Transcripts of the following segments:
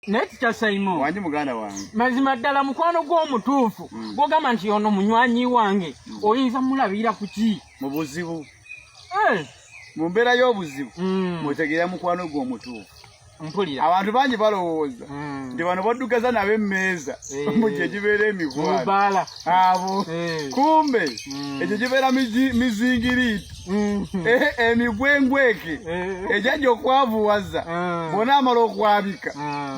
Net cha Saimo. Wanji muganda wange. Mazima ddala mukwano gw'omutuufu. Gwogamba nti ono munywanyi wange. Oyinza mulabira kuki? Mu buzibu. Mu mbeera y'obuzibu. Mutegeera mukwano gw'omutuufu. Mpulira. Abantu bangi balowooza. Ndi bano baddugaza nabo emmeeza. Mu gye gibeera emikwano. Mubaala. Abo. Kumbe. Egyo gibeera mizingiriiti. Emigwengweke. Ejajja okwavuwaza. Bona amala okwabika.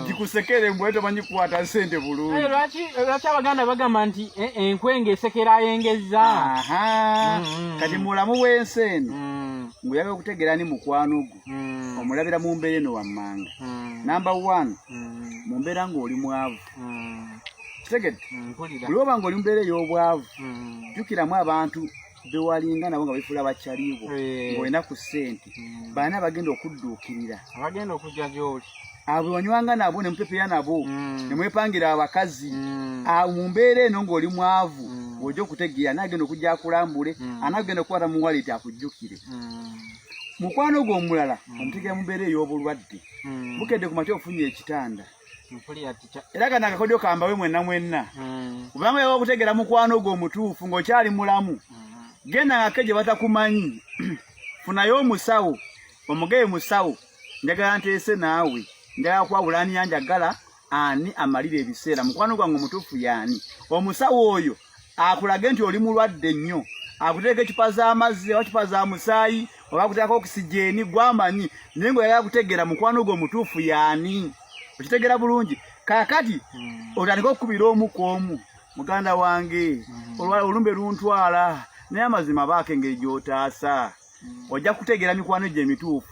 Gikusekere mbwe tomanyikwata ssente bulungi. Lwaki Abaganda bagamba nti enkwenge esekera ayengezza. Kati mulamu w'ensi eno. Nguyabe okutegeera ni mukwano gwo. Omulabira mu mbeera eno wammanga. Number 1. Mu mbeera ng'oli mwavu. Kitegedde? Buli oba ng'oli mu mbeera ey'obwavu. Jjukiramu abantu bewalinga nabo nga befuula bakyaliibwo ng'olina ku ssente. Baana bagenda okudduukirira. Abagenda okujja gy'oli. Abo wanywanga nabo ne mupepeya nabo. Ne mwepangira abakazi. Mu mbeera eno ng'oli mwavu. Ojja okutegeera n'agenda okujja akulambule. Anaagenda okukwata mu wallet akujjukire. Mukwano gwo omulala omutegeera mu mbeera ey'obulwadde. Bukedde ku makya ofunye ekitanda. Era kana akakodyo kambawe mwenna. Kubanga yawa okutegeera mukwano gwo omutuufu ng'okyali mulamu. Genda ng'ake gye batakumanyi. Funayo omusawo. Omugeye musawo. Njagala nteese naawe. Njagala kwawula ani yanjagala ani amalire ebiseera. Mukwano gwange omutuufu y'ani? Omusawo oyo akulage nti oli mulwadde nnyo. Akuteeka ekipa z'amazzi oba kipa za musaayi oba akuteekako okisigeni gwamanyi naye ng'oyagala kutegeera mukwano gwo omutuufu y'ani. Okitegeera bulungi. Kaakati otandika okukubira omu ku omu. Muganda wange olumbe luntwala naye amazima baako engeri gy'otaasa. Ojja kutegeera mikwano gye emituufu.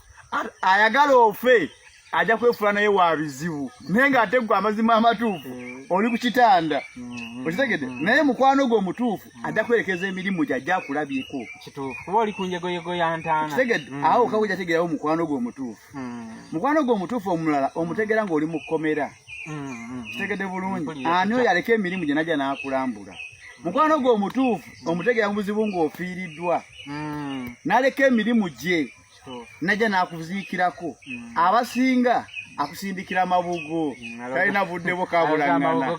Ayagala ofe ajja kwefuula naye wa bizibu. Naye ng'ate gwe amazima amatuufu oli ku kitanda. Okitegedde? Naye mukwano gwo omutuufu ajja kwerekeza emirimu gy'ajja akulabyeko. Kituufu. Kuba oli ku njegoyego ya ntaana. Okitegedde? Awo okawujja ategeerawo mukwano gwo omutuufu. Mukwano gwo omutuufu omulala omutegeera ng'oli mu kkomera. Kitegedde bulungi. Ani oyo aleka emirimu gye najja n'akulambula. Mukwano gwo omutuufu omutegeera mu buzibu ng'ofiiriddwa. N'aleka emirimu gye. Najja n'akuziikirako. Abasinga akusindikira amabugo. Kalina buddebo kabulangana.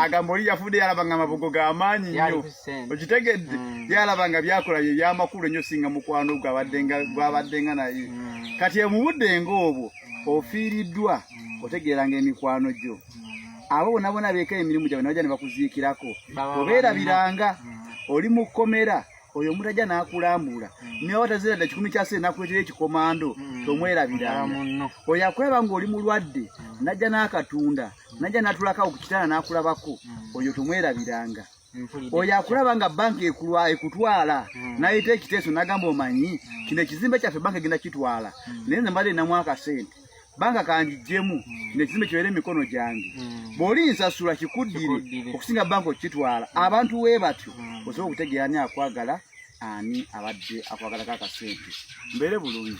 Agamba oli yafudde yalaba nga amabugo g'amaanyi nnyo. Okitegedde? Yalaba nga byakola bye by'amakulu ennyo singa mukwano gwabaddenga naye. Kati mu budde ng'obwo ofiiriddwa otegeeranga emikwano gyo. Abo bonna beeka emirimu gyabwe nabajja ne bakuziikirako. Obeerabiranga oli mu kkomera. Oyo omuntu ajja n'akulambula. Naye watazira dda 10 kya ssente n'akuleetera ekikomando tomwerabiranga. Oyo akulaba ng'oli mulwadde n'ajja n'akatunda n'ajja n'atulako ku kitanda n'akulabako. Oyo tomwerabiranga. Oyo akulaba nga banka ekutwala n'ayita ekiteeso n'agamba omanyi kino ekizimbe kyaffe banka egenda kitwala. Naye nze mbadde namu akasente. Banka kanjijjemu n'ekizimbe kibeere emikono gyange. Bw'oli nsasula kikuddire okusinga banka okitwala. Abantu we batyo osobola okutegeera ani akwagala ani abadde akwagalako akasente. Mbeere bulungi.